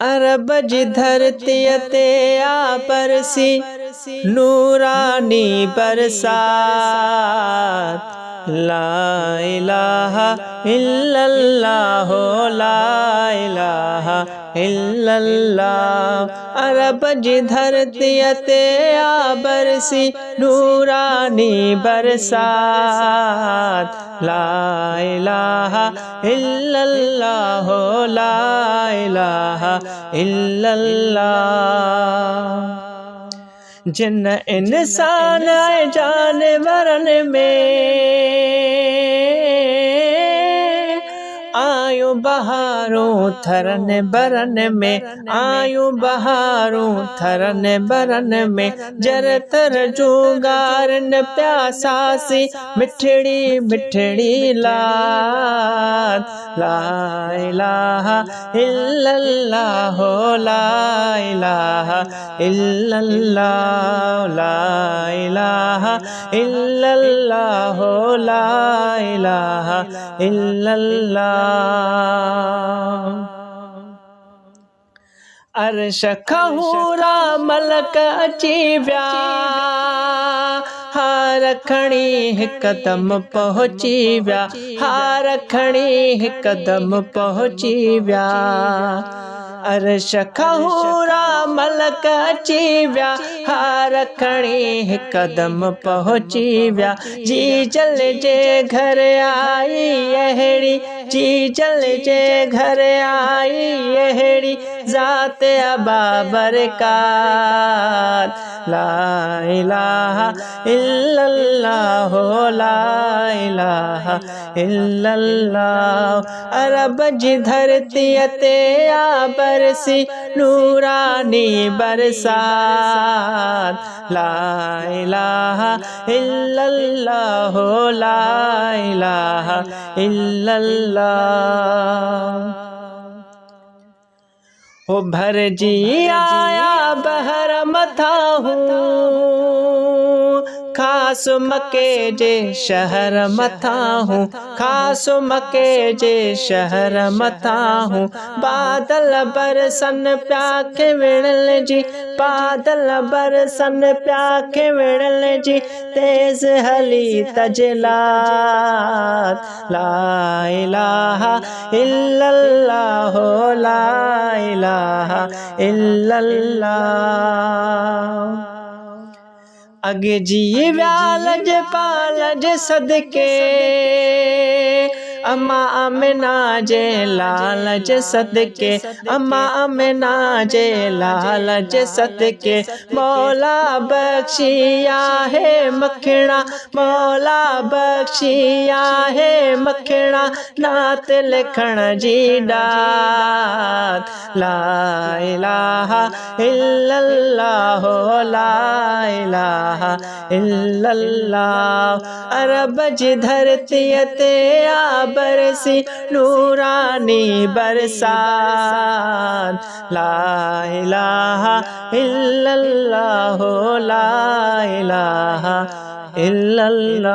अरब जी धरती ते आ परसी नूरानी बरसात। ला इलाहा इल्लल्लाह ला इलाहा इल्लल्लाह। अरब जी धरती ते आ बरसी नूरानी बरसात। ला इलाहा इल्लल्लाह ला इलाहा इल्लल्लाह। जिन इंसान आए जानवरन में आयूं बहारूं थरन बरन में, आयूं बहारूं थरन बरन में। जरतर जुगारन प्यासासी मिठड़ी मिठड़ी लात। ला इलाहा इल्लल्लाह ला इलाहा इल्लल्लाह ला इलाहा इल्लल्लाह ला इलाहा इल्लल्लाह। अर्श खहूरा मलक अची विया हार खणी हिकदम पहुची विया, हार खणी हिकदम पहुची विया। अर्श खहूरा मलक अची विया हार खणी हिकदम पहुची विया। जी जल जे घर आई अहिड़ी, जी जल जे घर आई अहिड़ी ज़ात बाबरकात। ला इलाहा इल्लल्लाह ला इलाहा इल्लल्लाह। अरब जी धरती ते आ बरसी नूरानी बरसात। ला इलाहा इल्लल्लाह ला इलाहा इल्लल्लाह। ओ भर जी आया बहर मथा हूँ खास मके जे शहर मथा हूँ, खास मके जे शहर मथा हूँ। बादल बरसन प्या के विणल जी, बादल बरसन प्या के विणल जी तेज हली तजलात। ला इलाहा इल्लल्लाह ला इलाहा इल्लल्लाह। अगे जी व्यालज पालज सदके अम्मा आमिना जे लालज सदके, अम्मा आमिना जे लालज सदके। मौला बख्शिया है मखणा, मौला बख्शिया है मखणा नात लिखण जी दात। ला इलाहा इल्लल्लाह ला इलाहा इल्लल्लाह। अरब जी धरती ते आ बरसी नूरानी बरसात। ला इलाहा इल्लल्लाह ला इलाहा इल्लल्लाह।